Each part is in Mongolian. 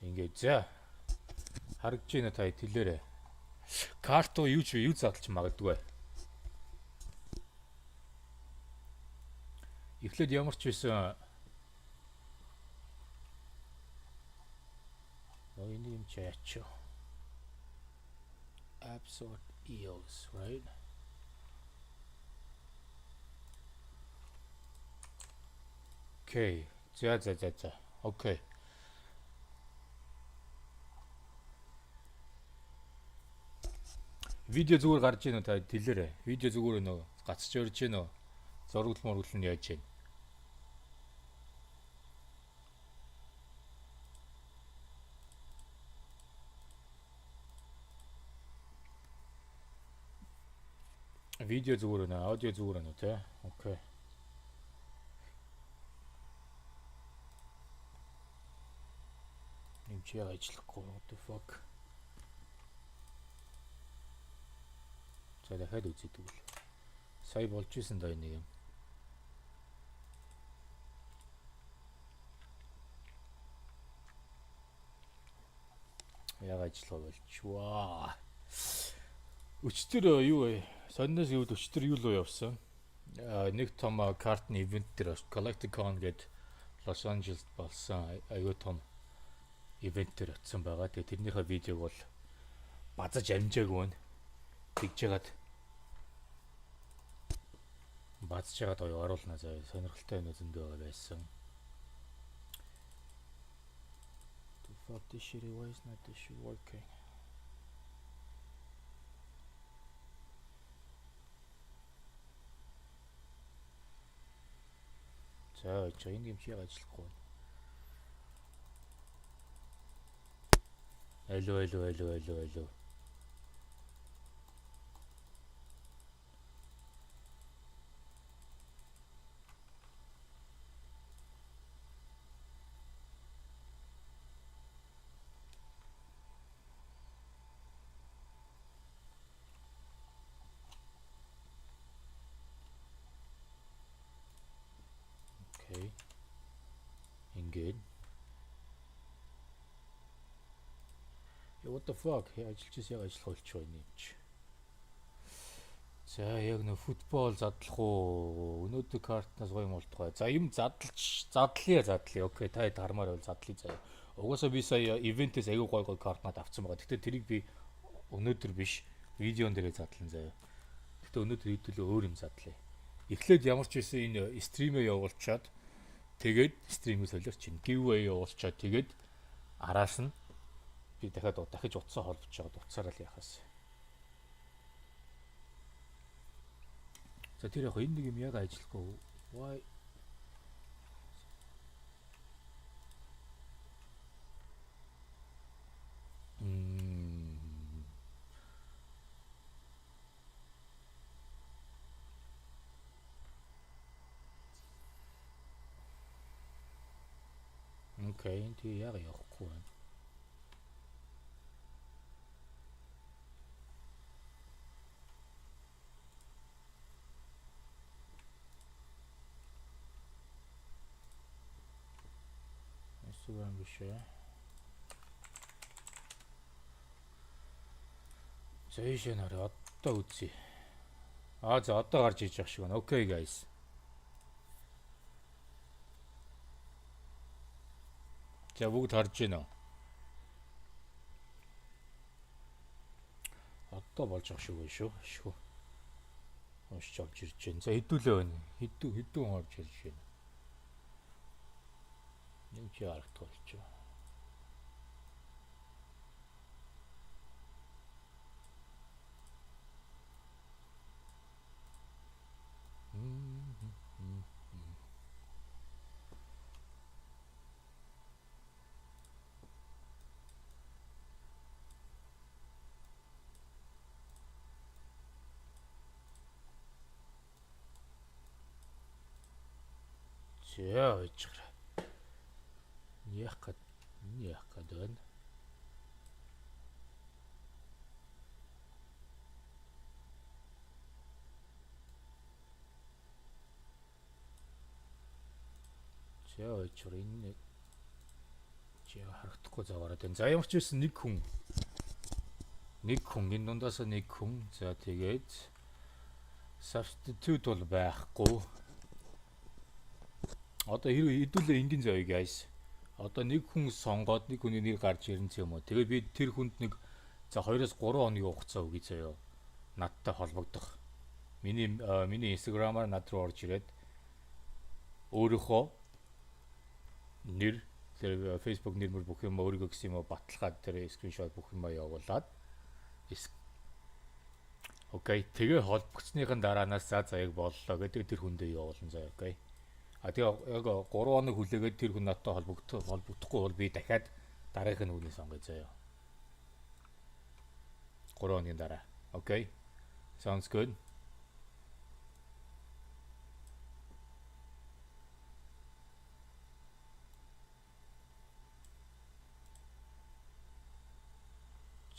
Ингээд за харагдж байна та хэлээрэй. Карт уу юу задлж магадгүй. Эхлээд ямар ч байсан энэ юм чаач. Absurd EOS, right? Okay. За. Окей. Видео зүгээр гарч ийн та хэлээрэй. Видео зүгээр нөө гацч өрж ийн нөө. Зургал мөргөл нь яаж ийн. Видео зүгээр нөө, аудио зүгээр нөө тэ. Окей. Юм чи ажиллахгүй what the fuck. За дахиад үзье тэгвэл. Сая болж исэн да энэ юм. Яг ажиллах болчихваа. Өчтөр юу вэ? Сонноос юу өчтөр юу л явсан. Нэг том картны ивент дээр Collecticon гээд Лос Анжелест болсон аюу том ивент дээр очсон байгаа. Тэгээ тэрнийхээ видеог бол базаж амжаагүй нь тэгж яагаад оё оруулна заа сонирхолтой юм зөндөө байгаа байсан. The fuck this shit, why is not this shit working? За энэ юм чи ажиллахгүй. Алло. Окей. Ингээд. What the fuck? Ажиллаж яг ажиллах болчих юм чи. За яг нөө футбол задлах уу? Өнөөдөр картнаас гоё юм болтугай. За юм задлъя. Окей, та хармаар бол задлъя заяа. Угаасаа би сая ивентээс аягүй гоё картнаад авсан байгаа. Гэтэ тэрийг би өнөөдөр биш, видеон дээрээ задлан заяа. Гэтэ өнөөдөр хэдүүлээ өөр юм задлъя. Эхлээд ямар ч байсан энэ стримээ явуулчаад тэгээд стримээ солиорч ин giveaway явуулчаад тэгээд араас нь би дахиж утсаа холбож чаад утсаараа л яхаас. За тэр яг энэ нэг юм яг ажиллахгүй. Why? Окей, энэ тий яг явахгүй байна. Эсвэл бишээ. Зэйшээ нараа одоо үзье. За одоо гарч иж явах шиг байна. Окей guys. За бүгд харж байна уу? Одоо болж байгаа шүү шүү. Уншиж авч ирж байна. За хэдүүлээ байна. Хэдүүн орж ирж байна. Юм чи харагдах болчих. За ичгэр. Яах гээд байна. За очор энэ чи харагдахгүй заваараад байна. За ямар ч байсан нэг хүн энэ дундаас нэг хүн. За тэгээд substitute бол байхгүй. Одоо хэрвээ хэдүүлээ энгийн заяа guys. Одоо нэг хүн сонгоод нэг хүний нэр гарч ирэн ч юм уу. Тэгээд би тэр хүнд нэг за 2-3 хоногийн хугацаа өгье заяа. Надтай холбогдох. Миний Instagram-аар над руу орж ирээд өөрийнхөө нэр тэр Facebook нэр бүх юм өөрийгөө гэсэн юм баталгаад тэр скриншот бүх юм явуулаад окей тэгээ холбогдсныхын дараанаас за яг боллоо гэдэг тэр хүндээ явуулна заа окей тэгээ яг 3 хоног хүлээгээд тэр хүн надтай холбогдохгүй бол би дахиад дараагын хүнийг сонгоё заа 3 хоногийн дараа окей sounds good.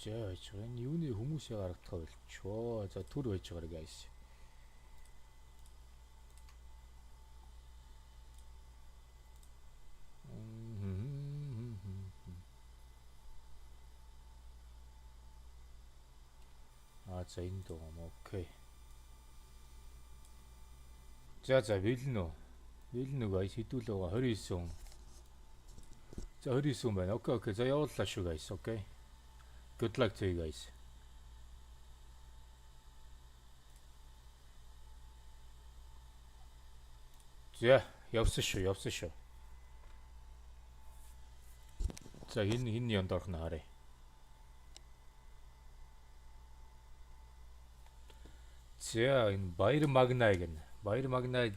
За энэ юуны хүмүүсээ гаргах болчихоо. За түр байж байгаа guys. За энэ дуу окей. За бэлэн үү guys хэдүүл байгаа 29. За 29 байна. Окей. За явууллаа шүү guys. Окей. Good luck to you guys. За явсан шүү. За хин янд орох нь харъя. За энэ Баяр Магнай гэнэ. Баяр Магнай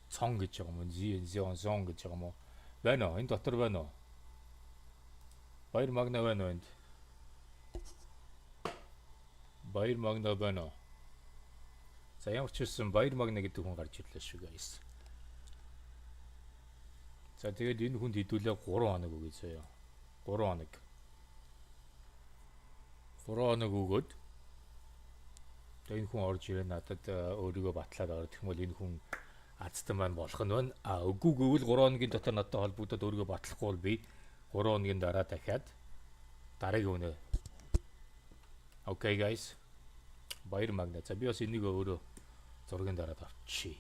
цон гэж байгаа юм. Зон гэж байгаа юм уу? Байна уу? Энэ дотор байна уу? Баяр Магнай байна уу энд? Баяр Магнай байна уу? За ямар ч байсан Баяр Магнай гэдэг хүн гарч ирлээ шүү guys. За тэгээд энэ хүнд хэдүүлээ 3 хоног өгье заяа. 3 хоног. 3 хоног өгөөд энэ хүн орж ирээ надад өөрийгөө батлаад орох юм бол энэ хүн азтан маань болох нь байна. Үгүй гэвэл 3 хоногийн дотор надад холбогдоод өөрийгөө батлахгүй бол би 3 хоногийн дараа дахиад дараагийн үнэ. Окей guys. Баяр Магнай. За би бас энийг өөрөө зургийн дараа авчи.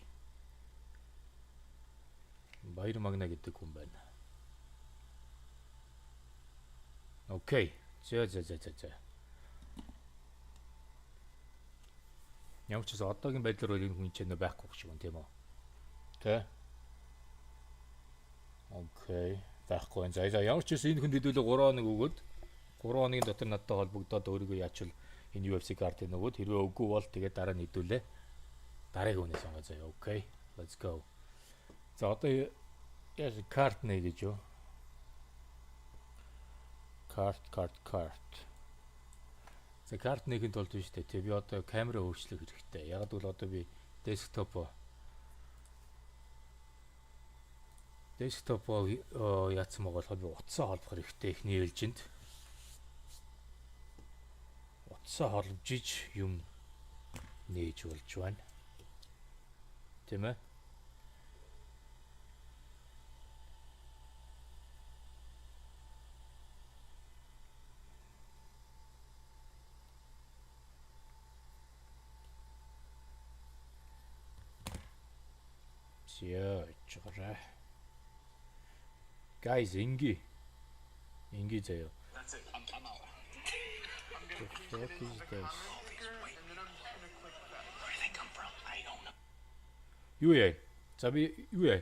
Баяр Магнай гэдэг хүн байна. Окей. За. Ямар ч гэсэн одоогийн байдлаар бол энэ хүн чинь байхгүй гэж байна тийм үү? Тэ. Окей. Байхгүй. За ямар ч гэсэн энэ хүнд хэдүүлээ 3 хоног өгөөд 3 хоногийн дотор надтай холбогдоод өөрийгөө яачвал энэ UFC картыг нөгөөд хэрвээ үгүй бол тэгээд дараа нь хэдүүлээ дараагийн хүнээ сонгоо заяа. Окей. Let's go. За одоо яа карт нэ гэж юу? Карт. За карт нэгэнд бол биш үү? Би одоо камера өөрчлөх хэрэгтэй. Яг л одоо би десктоп яатсан байгаа болохоор би утсаа холбох хэрэгтэй ихний ээлжинд. Утсаа холбож иж юм нээж болж байна. Тийм ээ. Чараа. Guys, инги заяа. That's it. I'm out. What is this? Where do they come from? I don't know. Юу яа? За би юу яа?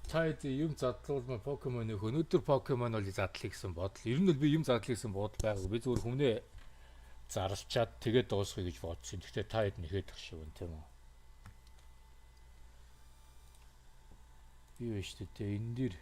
Таад юм задлуулмаа Покемоныг өнөөдөр Покемон бол задлах гэсэн бодол. Ер нь бол би юм задлах гэсэн бодол байгаагүй. Би зүгээр хүнээ зарлчаад тэгээд дуусгая гэж бодсон. Гэхдээ та хэд нэхэд тахшгүй юм тийм үү? Юу вэ шүү дээ энэ дэр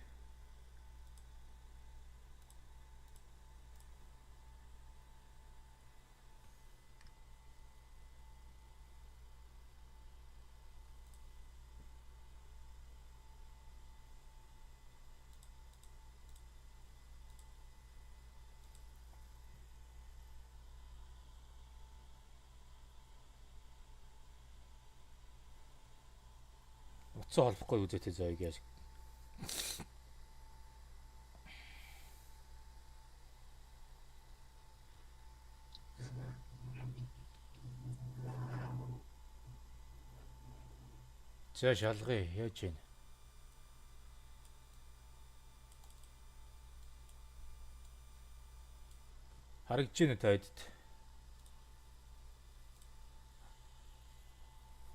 Уцаа холбохгүй үзээтэй заяа гэж. За шалгая яаж вэ? Харагдж байна та эдд.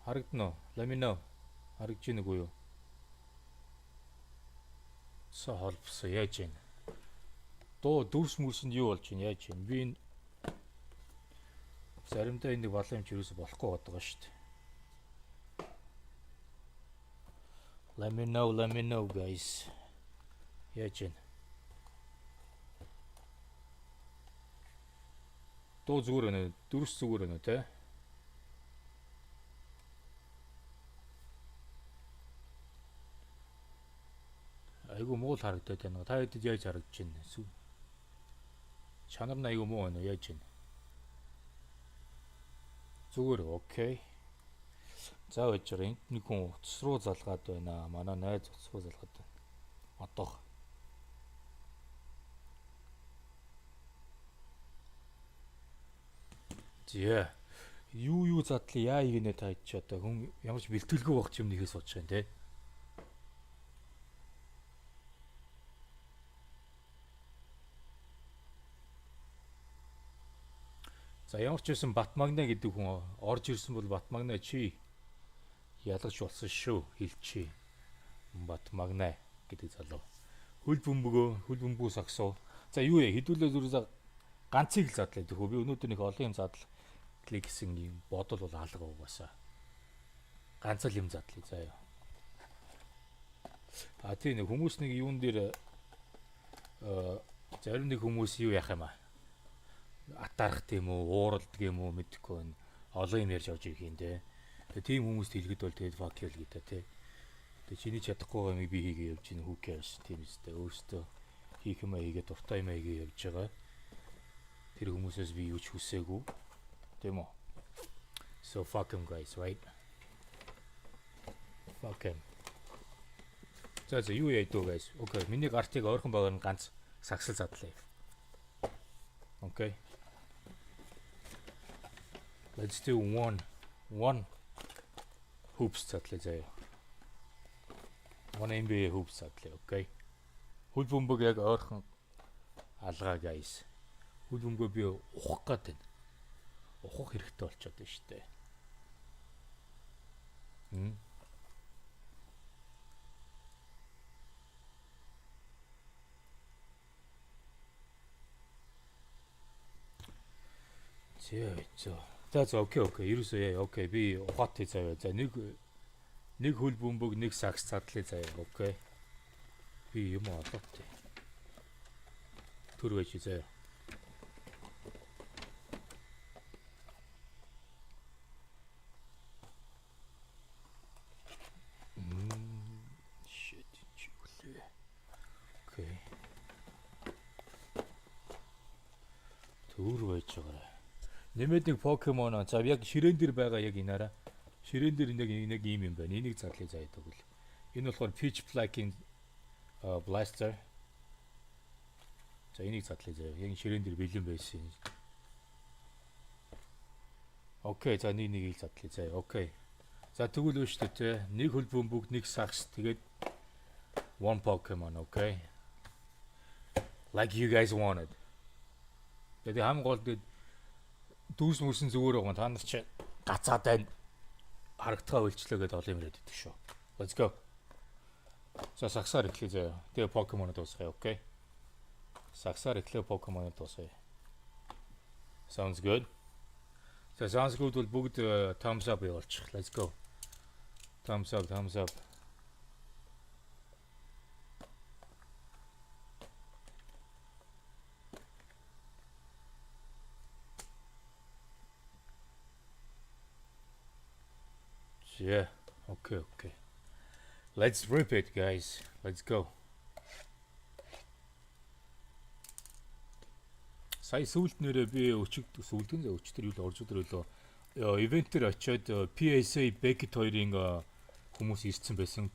Харагдана уу? Let me know. Харагдж байна уу юу? Са холбосон яаж вэ? Дуу дүрс мөрсөнд юу болж байна? Яаж вэ? Би энэ заримдаа энэ балан юм ч юусоо болохгүй байдаг шүү дээ. Let me know guys. Яаж вэ? Дуу зүгээр байна. Дүрс зүгээр байна те. Айгу муу л харагдаад байна. Та хэдэд яаж харагдаж байна? Чанар нь айгу муу байна. Яаж байна? Зүгээр окей. За вечер энд нэг хүн утас руу залгаад байна. Манай найз утас руу залгаад байна. Одоо зэ юу задлаа яа игэнэ та ч одоо хүн ямар ч бэлтгэлгүй байх юм нэхээс бодож байна те. За ямар ч байсан Батмагна гэдэг хүн орж ирсэн бол Батмагна чи ялгаж болсон шүү хэлчихье. Батмагна гэдэг залуу. Хөл бөмбөгөө сагсуу. За юу яа хэдүүлээ зүрээс ганцыг л задлаа гэхүү. Би өнөөдөр нэг олон юм задал гэсэн юм бодол бол алга угаасаа. Ганц л юм задлаа заяа. А тийм нэг хүмүүс нэг юун дээр зарим нэг хүмүүс юу яах юм аа? Атарах тийм үү, ууралдаг юм уу мэдэхгүй байна. Олон юм ярьж авч ирэх юм те. Тэгээ тийм хүмүүст хэлэхэд бол тэгээд fuck you л гэдэг те. Тэгээ чиний чадахгүй юм би хийгээ явж гин who cares тийм үстэй. Өөртөө хийх юм хийгээ дуртай юм хийгээ явж байгаа. Тэр хүмүүсээс би юу ч хүсээгүй. Тийм үү? So fuck them guys, right? Fuck them. За юу яа дөө guys. Окей, миний гартыг ойрхон байгаа нь ганц сагсал задлаа. Okay. Let's do one hoops задлаа заяа. One NBA hoops задлаа, okay. Хөл бөмбөг яг ойрхон алгаа guys. Хөл бөмбөгөө би ухах гээд байна. Ухах хэрэгтэй болчиход байна шүү дээ. За окей. Ерөөсөө яа окей. Би ухаатай заяа. За нэг хөл бөмбөг, нэг сагс задлаа заяа. Окей. Би юм олоотой. Төр байж заяа. Shit чиглээ. Окей. Төр байж байгаа. Нэмээд нэг покемон за яг ширээн дээр байгаа яг инаараа. Ширээн дээр нэг ийм юм байна. Энийг задлаа заяа тэгвэл. Энэ болохоор Pitch Black-ийн Blaster. За энийг задлаа заяа. Яг ширээн дээр бэлэн байсан. Окей, за нэгийг задлаа заяа. Окей. За тэгвэл үү шүү дээ. Нэг хөл бөмбөг, нэг сагс тэгээд one Pokemon, okay? Like you guys wanted. Тэгээд хам гол тэгээд дүүс мөсөн зүгээр байгаа. Та нар чи гацаад байна. Харагдгаа үйлчлээ гэдээ олон юм яриад байдаг шүү. Let's go. За сагсаар эхлэе заяа. Тэгээ Pokemon дуусгая, okay? Сагсаар эхлэе Pokemon дуусгая. Sounds good. За sounds good бол бүгд thumbs up явуулчих. Let's go. Thumbs up. Yeah, okay. Let's rip it, guys. Let's go. Сая сүүлд нэрээ би сүүлдэн өчтөр юу л орж өдөр өглөө ивентээр очиод PSA Beckett хоёрын хүмүүс ирсэн байсан.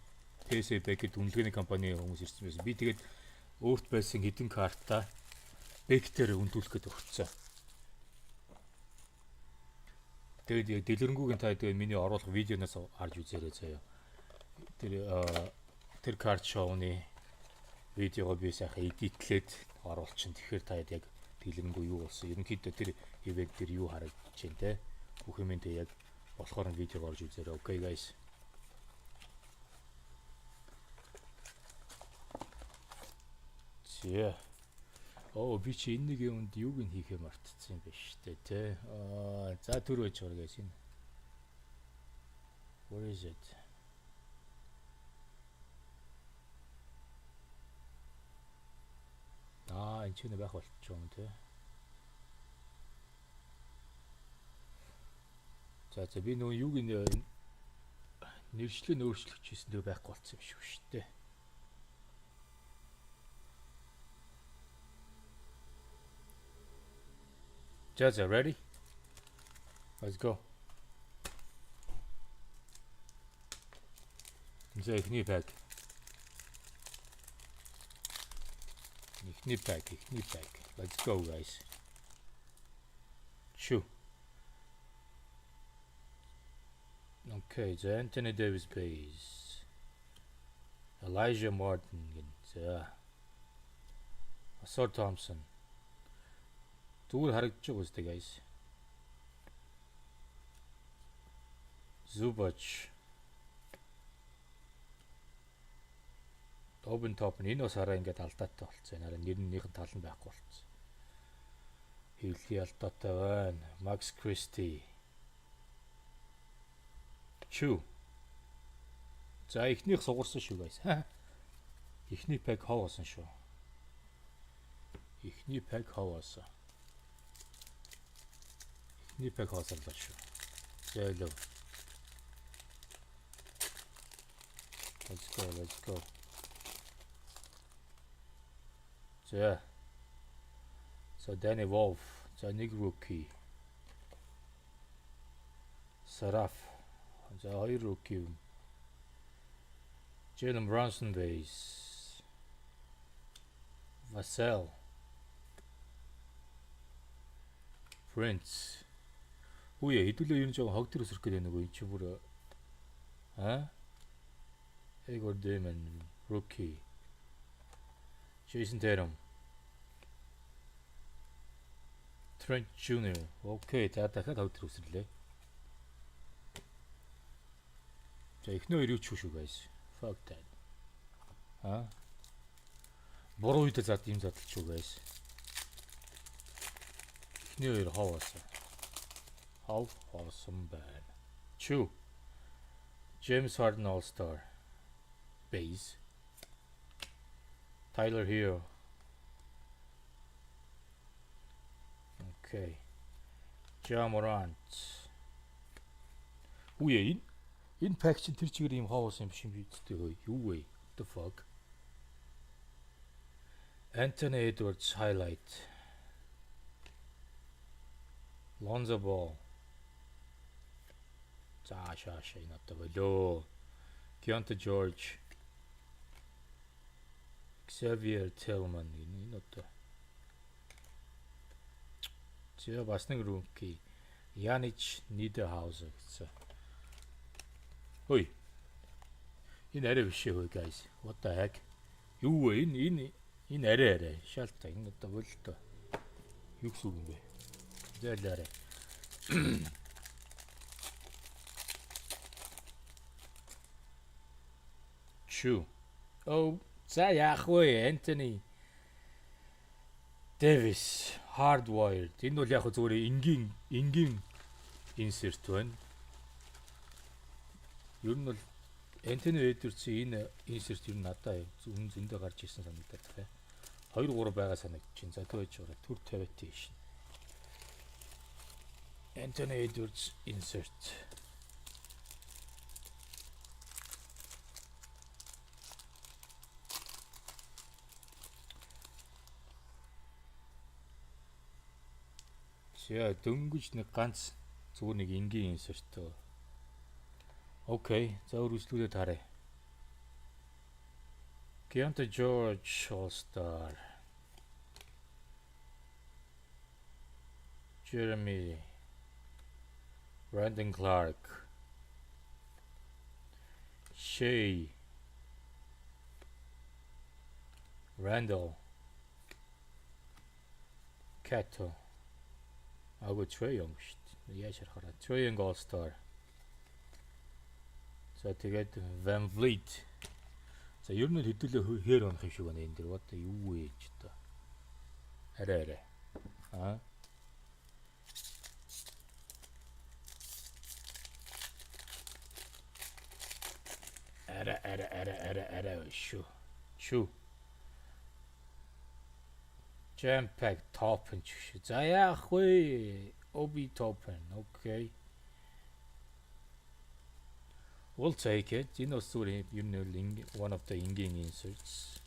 PSB гэдэг үнэлгээний компани хүмүүс ирсэн байсан. Би тэгээд өөрт байсан хэдэн картаа бэктээр өндүүлэхэд өгсөн. Тэгээд яг дэлгэрэнгүй та тэгээд миний оруулах видеоноос харж үзээрэй заяа. Тэр карт шоуны видеого би сайхан эдитлээд оруулчин. Тэгэхээр та яг дэлгэрэнгүй юу болсон. Ерөнхийдөө тэр ивент дээр юу харагдаж байна те. Бүх юм энэ яг болохоор видеог орж үзээрэй. Okay guys. Yeah. Би чи энэ нэг юмд юуг нь хийхээ мартчихсан юм байна шүү дээ, тэ. За түр байж байгаа guys энэ. What is it? Энэ ч нэг байх болчих юм те. За би нөгөө юуг нь нэршлэн өөрчлөх гэсэн дэ байхгүй болсон юм шүү дээ. Just ready? Let's go. 이제 ихний пак. Ихний пак. Let's go guys. Shoo. Okay, the Anthony Davis base. Elijah Martin. Asar Thompson. Зүгээр харагдаж байгаа үстэй guys. Zubac. Open top энэ бас хараа ингээд алдаатай болцсон. Харин нэрнийхэн тал нь байхгүй болцсон. Хөвлийн алдаатай байна. Max Christie. Чүү. За ихнийх сугарсан шүү guys. Ихний пак хаваасан шүү. Ихний пак хаваасан. Ихний пак хаваасан л шүү. Зэлөө. Let's go. So Danny Wolf, the Nick rookie. Saraf, the high rookie. Jalen Brunson base. Vassell. Prince. Үе хэдүүлээ юм жоо хог төрөсрөх гэдэг нэг үе чи бүр Igor Damon rookie. Jason Tatum. Trent Jr. Okay, за дахиад хог төрөсрлээ. За ихнөө ирүүч шүү guys. Fuck that. Буруу үед зад юм задлах шүү guys. Ихнөө ир хаваасан. How awesome bad. Chew. James Harden All-Star. Base. Tyler Hero. Okay. Ja Morant. Үе энэ пак чинь тэр чигээр юм хаваас юм биш юм бидтэй хөө. Юу вэ? The fuck? Anthony Edwards highlight. Lonzo Ball. За шаашаа энэ одоо болоо. Keontae George. Xavier Tillman энэ одоо. Зэ бас нэг rookie. Yannick Niederhauser гэсэн. Хөөе. Энэ арай биш ээ guys. What the heck? Юу вэ? Энэ арай. Шалтгаан энэ одоо болтой. Юу гэсэн үг юм бэ? Зээлээрээ. Чүү. За яах вэ? Anthony Davis hardwired. Энэ бол яг зүгээр энгийн insert байна. Ер нь бол Anthony Edwards-ийн энэ insert ер нь надад үнэн зөндөө гарч ирсэн санагдаад байна. 2 3 байгаа санагдчихээн. За төвөж байгаа. Түр 50 тийш. Anthony Edwards insert. Яа дөнгөж нэг ганц зүгээр нэг энгийн insert тоо. Окей. За үргэлжлүүлээд харъя. Keontae George All-Star. Jeremy. Brandon Clark. Shea. Randall. Cato. Агуу Trae Young шүү дээ. Яаж харахаараа Trae Young All-Star. За тэгээд Van Vliet. За ер нь хэдүүлээ хээр онох юм шиг байна энэ дэр. Одоо юу ээж та. Арай. Аа. Арай шүү. Jam pack top and шүү. За яах вэ? Obi Toppin. Okay. We'll take it. Энэ бас зүгээр юм нэр one of the in-game inserts.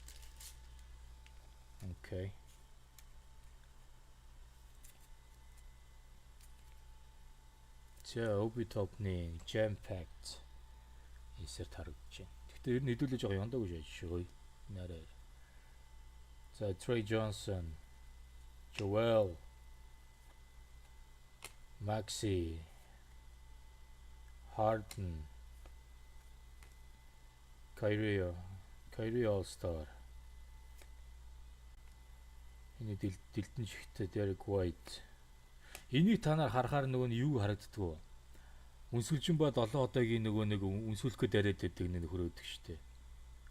Okay. За Obi Toppin jam packed insert харагдаж байна. Гэхдээ ер нь хэдүүлээ жоо яндаагүй шүү. Нарай. За Trey Johnson, Joel, Maxi, Harden, Kyrie All-Star. Энэ дэлтэн шигтэй Derek White. Энийг та нар харахаар нөгөө нь юу харагддаг вэ? Үнсгэлжин ба 7 одоогийн нөгөө нэг үнсүүлэхэд яриад байдаг нэг хөрөөдөг штэ.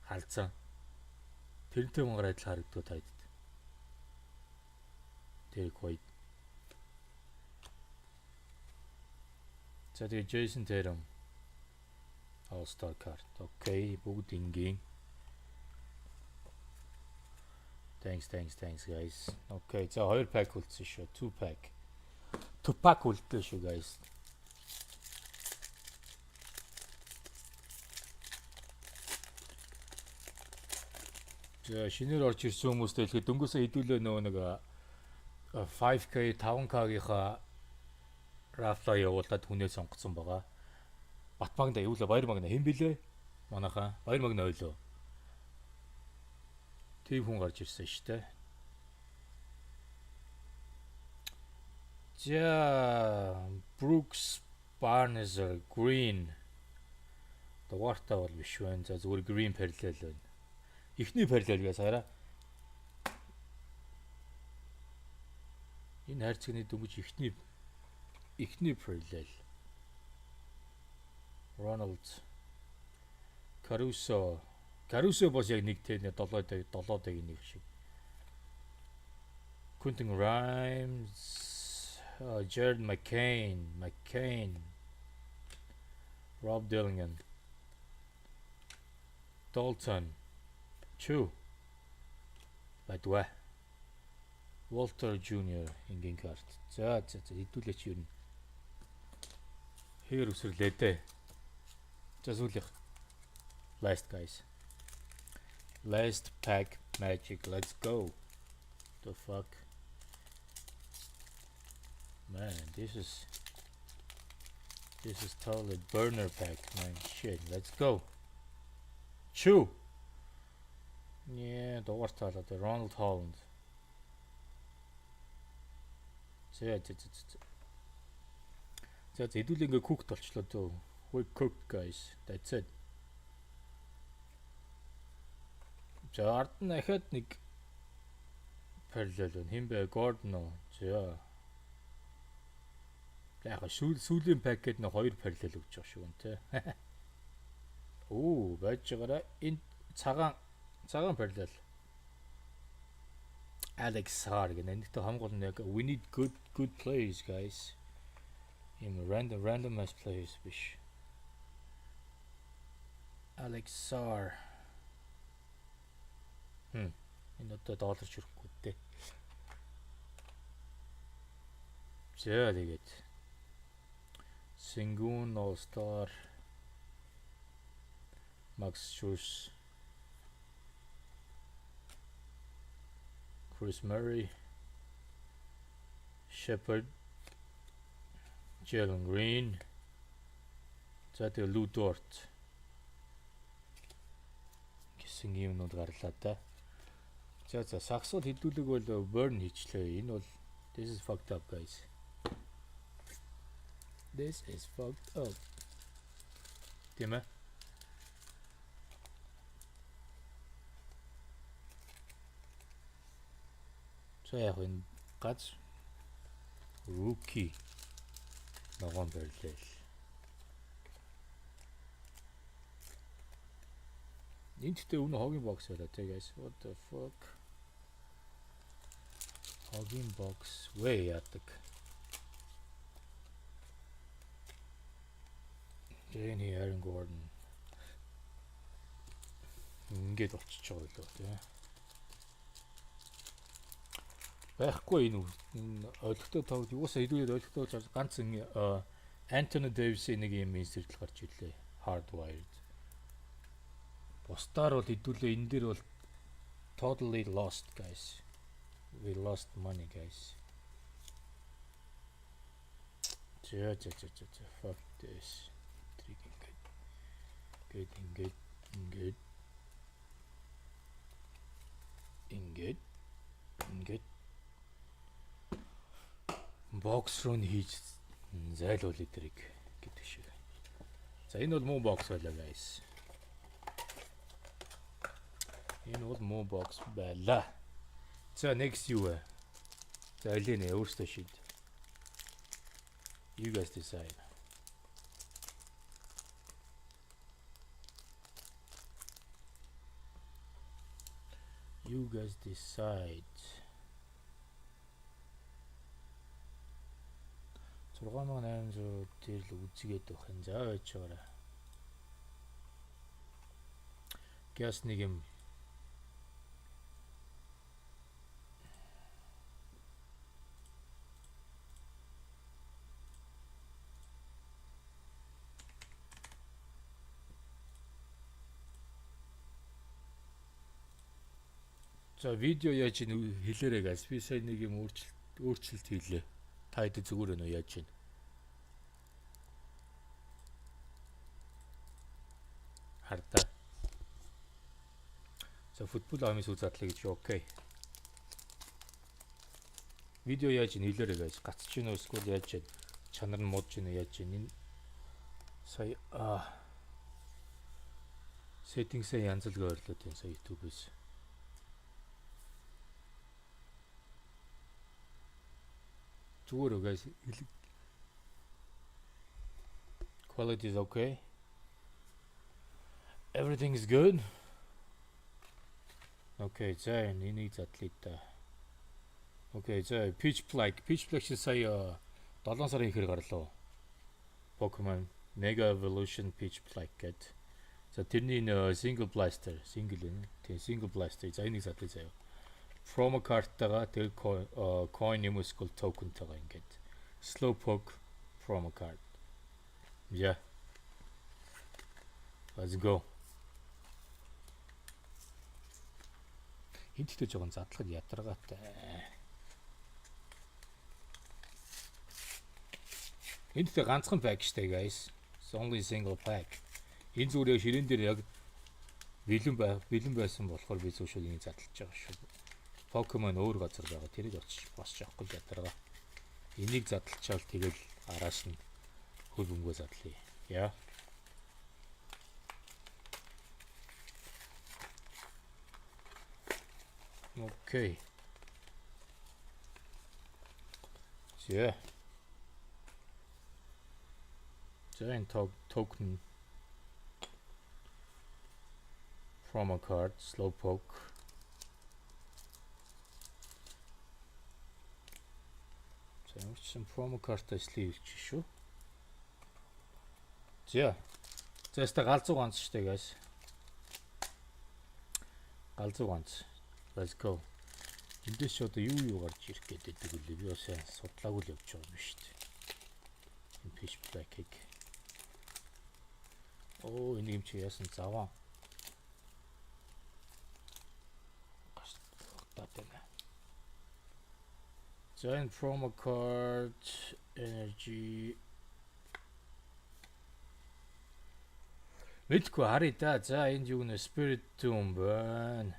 Халзаа. Тэрнтэй мангар адил харагддаг таад. Derek White. За тэгээ Jason Tatum. All-Star card. Окей, бүгд ингийн. Thanks guys. Окей, за 2 pack үлдсэн шүү. 2 pack. 2 pack үлдлээ шүү guys. За шинээр орж ирсэн хүмүүстэй хэлэхэд дөнгөөсөө хэдүүлээ нөгөө нэг 5K 5K-гийнхаа рафла явуулаад хүнээ сонгоцсон байгаа. Батмагнда явуулаа баяр магна хэн блэ? Манайхаа баяр магна ойлоо. Тим хүн гарч ирсэн шүү дээ. За Brooks Barnes Green. Дугаартай бол биш байна. За зүгээр Green parallel байна. Эхний parallel гэж хараа. Энэ хайрцагны дөнгөж эхний parallel. Ronald Caruso бас яг нэг тэ 7-ыг нэг шиг. Quentin Grimes, Jared McCain, Rob Dillingham, Dalton, Chu, Badwa, Walter Jr. ингийн карт. За хэдүүлээч юу н. Хээр үсрлээ дээ. За сүүлийнх. Last guys. Last pack magic. Let's go. The fuck. Man, this is totally burner pack, man. Shit. Let's go. Chew. Yeah, дугаартай болоо. Ronald Holland. За хэдүүл ингээ cooked болчлоо дөө. We cooked guys. That's it. За ард нь ахад нэг parallel байна. Хин бэ? Gordon уу? За. Яг сүүлийн пакет нэг 2 parallel өгч байгаа шүү нэ. Оо, байж байгаараа энэ цагаан parallel. Alex Sarr гэнэ. Нэгтэй хамгуул нэг we need good plays guys. Ийм randomized plays биш. Alex Sarr. Энэ одоо доллар шүрхэхгүй дээ. За тэгээд Sengun All-Star Max Strus, Chris Murray, Shepard, Jalen Green, За тэгээ Ludort гэсэн юмнууд гарлаа да. За саксууд хэдүүлэг бол burn хийчлээ. Энэ бол this is fucked up guys. This is fucked up. Тийм ээ. За яг энэ гац rookie ногоон байрлаа. Энттэй үнэ хогийн бокс байлаа те guys. What the fuck? Хогийн бокс way яадаг. Jenny Aaron Gordon. Ингээд очиж байгаа лөө те. Байхгүй энэ ойлгохтой тав юусаа хэдүүлээд ойлгохтой болж ганц Anthony Davis-ийн нэг юм инсэрдэл гарч ирлээ. Hardwired. Бусдаар бол хэдүүлээ энэ дээр бол totally lost guys. We lost money guys. За fuck this. Ингээд бокс руу хийж зайлуулъя тэрийг гэдэг шиг. За энэ бол муу бокс байлаа guys. Энэ бол муу бокс байлаа. За next юу вэ? За алинэ өөртөө шийд. You guys decide. You guys decide. 6800 дээр л үзгээд байх юм. За байж байгаарай. Газ нэг юм. За видео яаж ийн хэлээрэй guys. Би сая нэг юм өөрчлөлт хийлээ. Та хэд зүгээр өнөө яаж ийн. Хардаа. За футбол амис үзатлаа гэж окей. Видео яаж ийн хэлээрэй guys. Гацч ийн эсвэл яаж ийн. Чанар нь муудж ийн яаж ийн. Энэ сая settings-ээ янзлгаа орлоод энэ сая YouTube-ээс. Зүгээр guys. Quality is okay. Everything is good. Okay, за энийг задлаа та. Okay, за Peach Plague шиг сая 7 сарын ихэр гарлаа. Pokemon Mega Evolution Peach Plague гэдэг. За тэрний single blaster энэ. Тэг single blaster. За энийг задлаа заяа. Promo card-тайгаа тэг coin юм эсвэл token-тайгаа ингээд Slowpoke promo card. Yeah. Let's go. Энд ихтэй жоохон задлахад ядаргаатай. Энд ихтэй ганцхан pack штэ guys. It's only single pack. Энэ зүгээр ширээн дээр яг бэлэн байсан болохоор би зөвшөөрөл энийг задлаж байгаа шүү. Pokemon өөр газар байгаа. Тэрийг очиж босч авахгүй ядаргаа. Энийг задлчаал тэгэл араас нь хөл бөмбөгөө задлаа. Яа. Окей. Yeah. Giant token from a card, Slowpoke. Some promo card-тай sleeve шүү. За. За яста галзуу ганц штэ guys. Галзуу ганц. Let's go. Эндээс ч одоо юу гарч ирэх гэдэг үлээ. Би бас судлаагүй л явж байгаа юм шүү дээ. Энэ Peach Plague. Оо энэ юм чи яасан заваа. Giant promo card energy Мэдгүй харъя да. За энд юу нэ Spirit Tomb байна.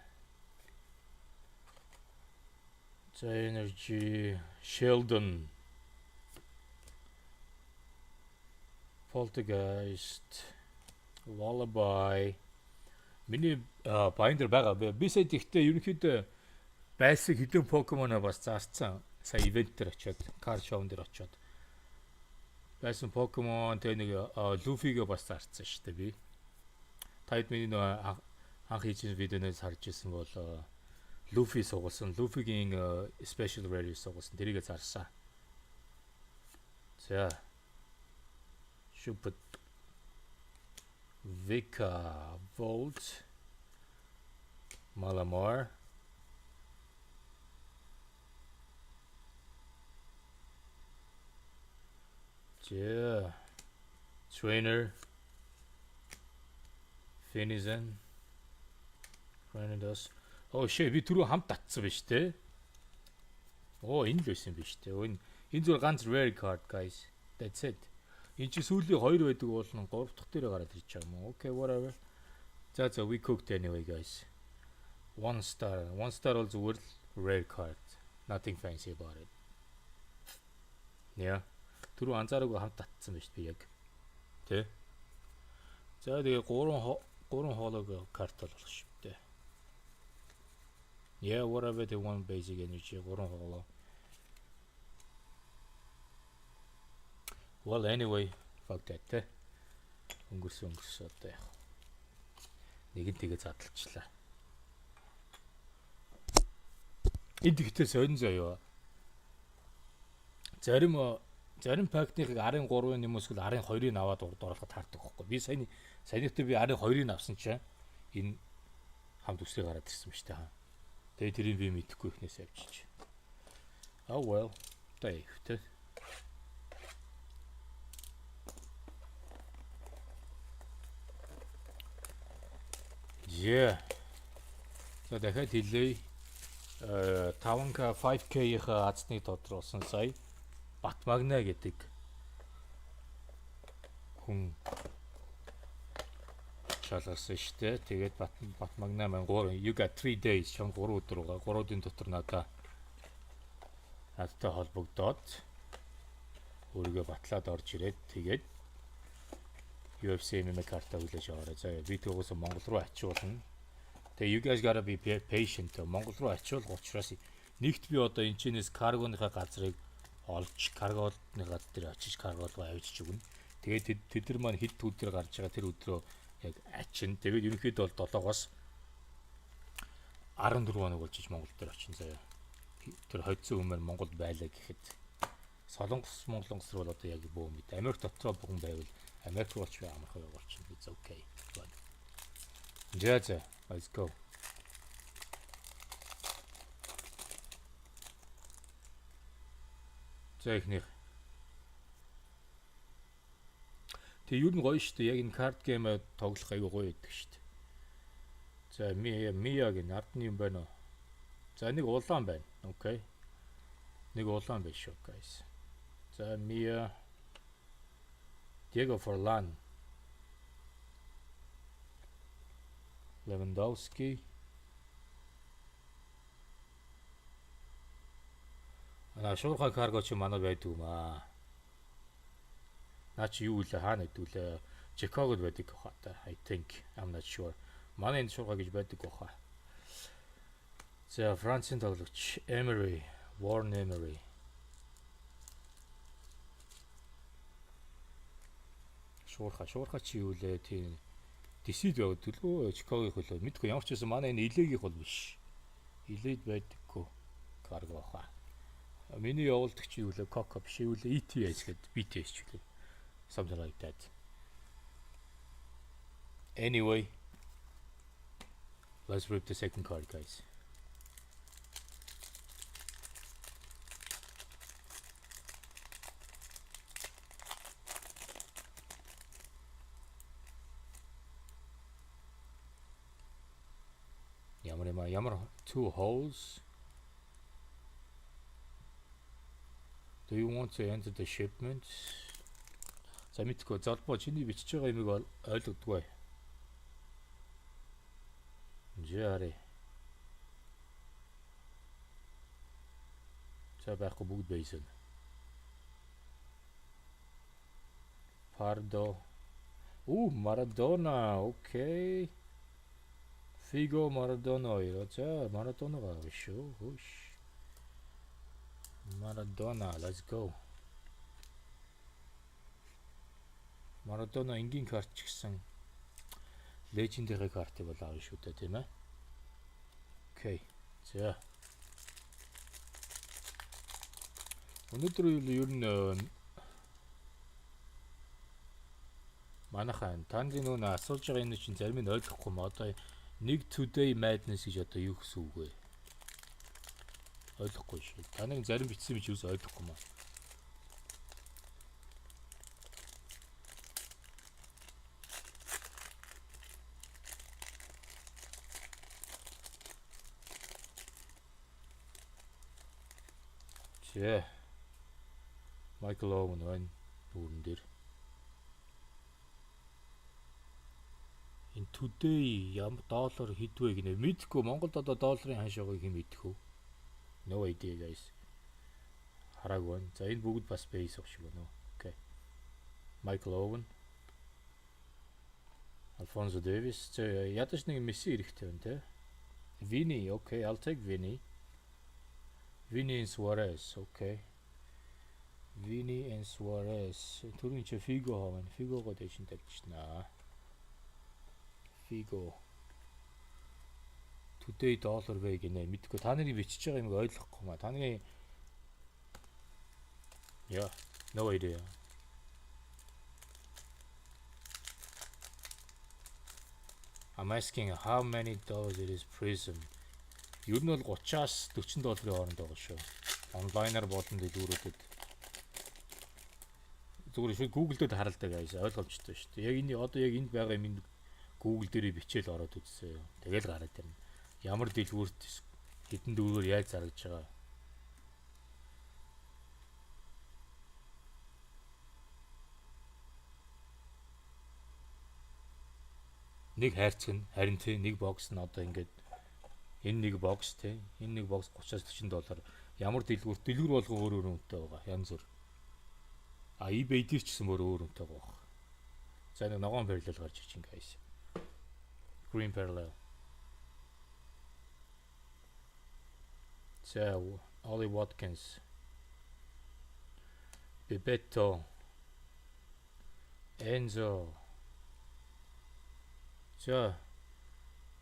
За Energy Sheldon. Poltergeist. Lullaby. Миний binder байгаа. Би сая тэгтээ ерөнхийдөө байсан хэдэн Pokemon-а бас заасцсан. Сая ивент дээр очиод, card show дээр очиод. Байсан Pokemon тэ нэг Luffy-гээ бас зарцсан шүү дээ би. Таад миний нөө анх хийсэн видеонээс харж ирсэн бол Luffy сугалсан, Luffy-гийн special rare сугалсан. Тэрийгээ зарсан. За. Шүпэт Vika Volt Malamar Yeah. Trainer Finizen Granados. Shit, би түрүү хамт татсан биз дээ. Энэ л байсан биз дээ. Энэ зүгээр ганц rare card guys. That's it. Энэ чи сүүлийн 2 байдаг болно 3 дахь дээр гараад ирж байгаа юм. Okay, whatever. За we cooked anyway guys. 1 star. 1 star бол зүгээр rare card. Nothing fancy about it. Yeah. Түрүү анзаараагүй хамт татсан байж би яг. Тэ. За тэгээ 3 хоолойг карт болох шүү дээ. Yeah, whatever the one basic energy 3 хоолой. Well anyway, fuck that тэ. Өнгөрсөн одоо яг. Нэг нь тэгээ задлалчлаа. Энд ихтэй сонин заяа. Зарим пактыг арын 3-ын юм эсвэл арын 2-ыг аваад урд оруулахад таардаг байхгүй. Би саяныхтай би арын 2-ыг авсан чинь энэ хамт үсрийг гараад ирсэн ба штэ хаа. Тэгээ тэрийг би мэдэхгүй ихнээс авчиж. Oh well. Тэ. Yeah. За дахиад хэлээ. 5k 5k-ийн азны тодруулсан сая Батмагна гэдэг хүн шалгасан штэ. Тэгээд Батмагна маань 3 you got 3 days чам 3 өдөр байгаа. 3 өдрийн дотор надтай холбогдоод өөрийгөө батлаад орж ирээд тэгээд UFC MMA карта хүлээж аваарай. За би тэгээс Монгол руу ачуулна. Тэгээ you guys gotta be patient. Монгол руу ачуулах учраас нэгт би одоо энэ чинээс каргоныхаа газрыг олж каргоны газар дээр очиж карголгоо авчиж өгнө. Тэгээд тэд нар маань хэд өдөр гарч байгаа тэр өдрөө яг ачин. Тэгээд ерөнхийдөө бол 7-оос 14 хоног болчих Монгол дээр очин заяа. Тэр хоцсон өмнө Монгол байлаа гэхэд Солонгос руу бол одоо яг бөө мэд. Америк дотроо бүхэн байвал Америк руу ч амархан явуулчих. It's okay. За let's go. За ихнийх. Тэг юу н гоё шүү дээ. Яг энэ карт гейм тоглох аюу гоё байдаг шүү дээ. За Миягийн ард нь юм байна уу? За нэг улаан байна. Окей. Нэг улаан биш шүү guys. За Мия Diego Forlan Lewandowski шуурхай карго чи манай байдаг юм аа. Наа чи юу вэ? Хаана гэдэг вэ? Чикагод байдаг хата. I think I'm not sure. Манай энэ шуурхай гэж байдаг баха. За Францын тоглогч Emery, Warren Emery. Шуурхай чи юу лээ? Тийм Дисид яваад төлгөө Чикагогийн хөлөө мэдгүй ямар ч байсан манай энэ Илэгийн хол биш. Илэд байдаггүй карго баха. Миний явуулдаг чи юу лээ? Коко биш юу лээ? ETS гэдэг BTS ч үлээ. Something like that. Anyway, let's rip the second card, guys. Ямар 2 holes. Do you want to enter the shipment? За мэдгүй залбоо чиний бичиж байгаа юмыг ойлгодгүй. Жаари. За байхгүй бүгд байсан. Pardo. Maradona. Окей. Figo Maradona хоёр. За Maradona байгаа шүү. Хөөш. Maradona, let's go. Maradona энгийн карт ч гэсэн лежендийн картыг бол аавна шүү дээ, тийм ээ. Окей. За. Өнөөдөр ер нь манайхан таны нүүн асууж байгаа энэ чинь зарим нь ойлгохгүй юм. Одоо нэг today madness гэж одоо юу гэсэн үг вэ? Ойлгохгүй шүү. Таныг зарим бичсэн биш юус ойлгохгүй маа. Жээ. Michael Owen байна дүүрэн дээр. Энэ today ямар доллар хэдвэ гинэ мэдхгүй. Монголд одоо долларын ханш байгааг хэм мэдэх үү? No idea guys. Хараагүй байна. За энэ бүгд бас base ах шиг байна уу? Окей. Michael Owen. Alfonso Davies. За ядаж нэг Месси эрэхтэй байна те. Vini, okay, I'll take Vini. Vini and Suarez, okay. Vini and Suarez. Түрүүн чи Figo хавна. Figo-го дэшин тавьчихнаа. Figo. Today dollar вэ гинэ мэдгүй. Та нарын бичиж байгаа юм ойлгохгүй маа. Та нарын Yeah, no idea. I'm asking how many dollars it is prism. Ер нь бол 30-аас 40 долларын хооронд байгаа шүү. Онлайнаар болон дэлгүүрүүдэд. Зүгээр шүү Google дээр харалдаг guys ойлгомжтой шүү дээ. Яг энэ одоо яг энд байгаа юм Google дээр бичээл ороод үзсэн. Тэгэл гараад ирнэ. Ямар дэлгүүрт хэдэн дүүрээр яаж зарагдж байгаа. Нэг хайрцаг нь харин тий нэг бокс нь одоо ингээд энэ нэг бокс тий энэ нэг бокс 30-аас 40 доллар ямар дэлгүүр болгон өөр үнэтэй байгаа янз бүр. eBay дээр ч гэсэн өөр үнэтэй байгаа. За нэг ногоон параллел гарч ирж байгаа guys. Green parallel. So Ollie Watkins, Bebeto, Enzo. So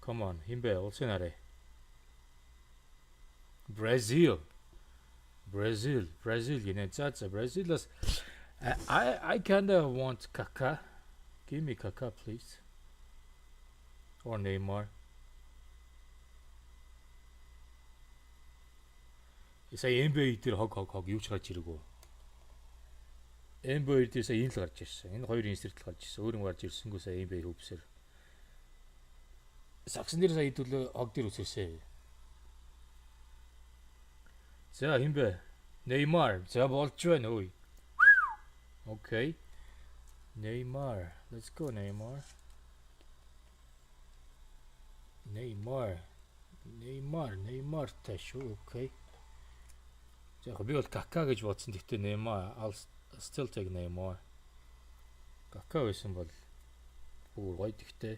come on, хинбэ улсын арай. Brazil гинэ. За Brazil-аас I kind of want Kaká. Give me Kaká please. Or Neymar. Сая NBA дээр хог юу ч гарч ирээгүй. NBA дээр сая энэ л гарч ирсэн. Энэ хоёр инсерт л гарч ирсэн. Өөр юм гарч ирсэнгүй сая NBA хөвсөр. Саксан дээр сая хэдүүл хог дээр үсэрсэн. За хинбэ? Neymar. За болж байна ой. Okay. Neymar. Let's go Neymar. Neymar ташуу. Okay. За би бол Kaká гэж бодсон. Гэхдээ Neymar. I'll still take Neymar. Kaká байсан бол өөр гоё гэхдээ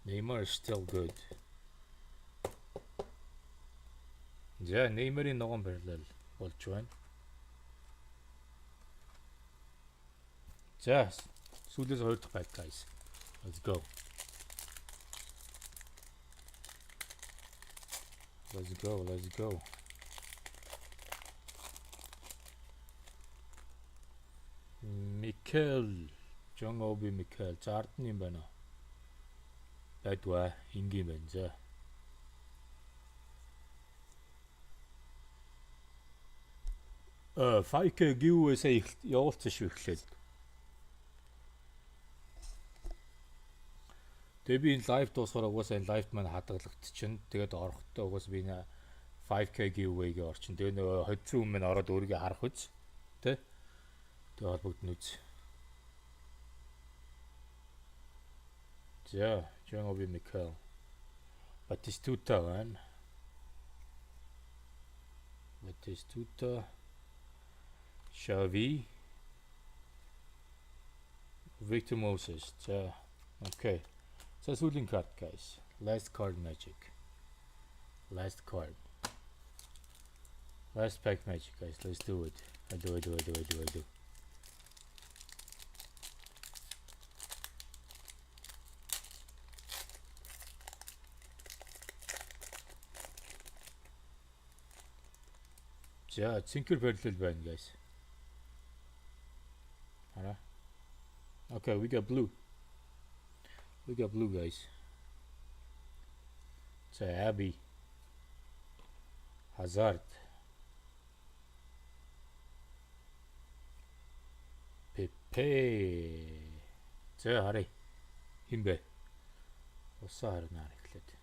Neymar is still good. За Neymar-ийн ногоон параллел болж байна. За сүүлээс хоёр дахь байт guys. Let's go. Let's go. Mikel, John Obi Mikel. За ард нь юм байна. Байдваа ингийн байна. За. 5K giveaway-саа явуулсан шүү эхлээд. Тэгээ би энэ лайв дуусахаар угаасаа энэ лайвт маань хадгалагдчихна. Тэгээд орохдоо угаасаа би энэ 5K giveaway-гээ орчин. Тэгээ нөгөө хоцсон хүн маань ороод өөрийгөө харах үз. Тэ? Тэгээ холбогдно үз. За, John Obi Mikel. Batistuta байна. Batistuta. Xavi. Victor Moses. За окей. За сүүлийн card guys. Last card magic. Last card. Last pack magic guys. Let's do it. I do. За цэнхэр парallel байна guys. Хараа. Okay, we got blue. We got blue guys. So Abby. Hazard. Pepe. За харъя. Хин бэ? Усаа харнаа эхлээд.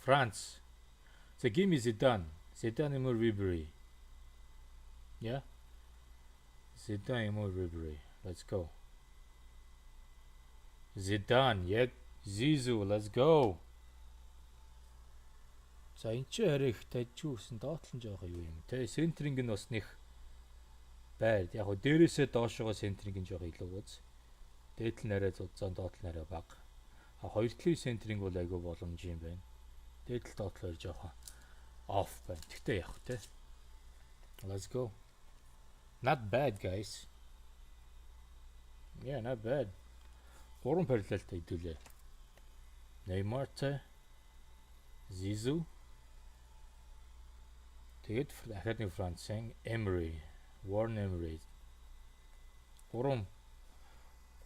France. So give me Zidane. Zidane Emre Ribery. Yeah? Zidane Emre Ribery. Let's go. Zidane. Яг Zizou. Let's go. За энэ ч харих тажиусан доотлон жоох юу юм те. Центринг нь бас нэх байр. Яг хөө дээрээсээ доошогоо центринг нь жоох илүү үз. Дээдл нараа зузаан доотлол нараа бага. Хоёр талын центринг бол айгүй боломж юм байна. Дээдл доотлоор жоохон off байна. Тэгтээ явах те. Let's go. Not bad guys. Yeah, not bad. Гурван параллелтай хэдүүлээ. Neymar, Zizou. Тэгээд дахиад нэг Францын Emery, Warren Emery. Гурван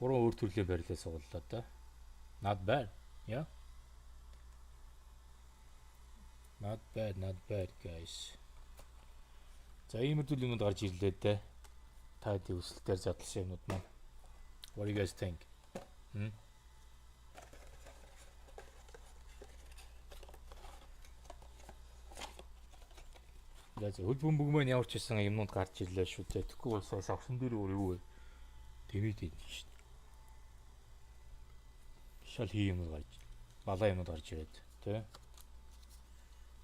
өөр төрлийн параллел сууллаа да. Not bad. Yeah. Not bad guys. За иймэрдүү юмуд гарч ирлээ дээ. Та хэдийн өсөлтөөр задлсан юмуд маань. What do you guys think? За хөлбөмбөг мөн ямар ч байсан юмнууд гарч ирлээ шүү дээ. Тэгэхгүй бол сая авсан дээр өөр юу вэ? Тэмээд ийм шүү дээ. Шал хий юм гарч. Балаа юмуд гарч ирээд тий.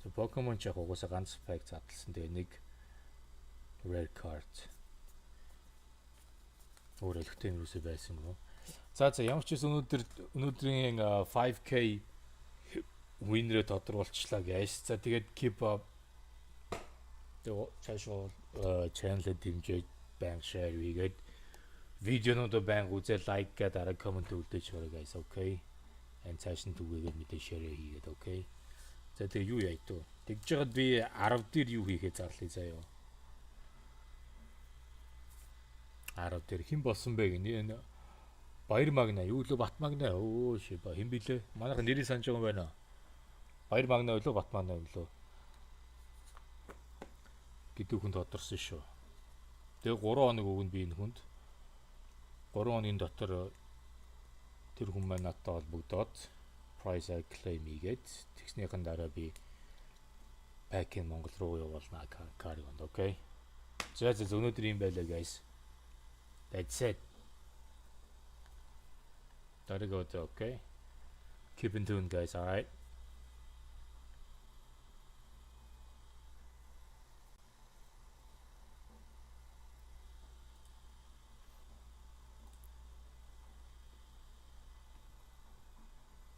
За Pokemon ч яг угаасаа ганц pack задлсан. Тэгээ нэг rare card. Өөр элхтэй юм юусээ байсан гоо. За ямар ч гэсэн өнөөдрийн 5K winner тодорхойлчлаа guys. За тэгээд keep up. Тэгээ цаашаа channel-д дэмжиж банк share хийгээд видеонуудаа банк үзээ лайк гээ дараа комент үлдээж өгөөрэй guys. Okay. And цааш нь түгээгээд мэдээ share хийгээд okay. За тэгээ юу яа дөө. Тэгж жагаад би 10 дээр юу хийхээ зарлая заяа. 10 дээр хэн болсон бэ гэнэ? Баяр магна юу лөө Бат магна өө шиба хэн билээ? Манайх нэрийг санаж байгаа юм байна. Баяр магна өлөө Бат магна өлөө. Гэдэг хүн тодорсон шүү. Тэгээ 3 хоног өгнө би энэ хүнд. 3 хоногийн дотор тэр хүн маань надтай холбогдоод price claim хийгээд тэгснийхэн дараа би back in Монгол руу явуулна каргонд окей. За өнөөдөр юм байлаа guys. That's it. Gotta go to okay. Keep in tune guys, alright?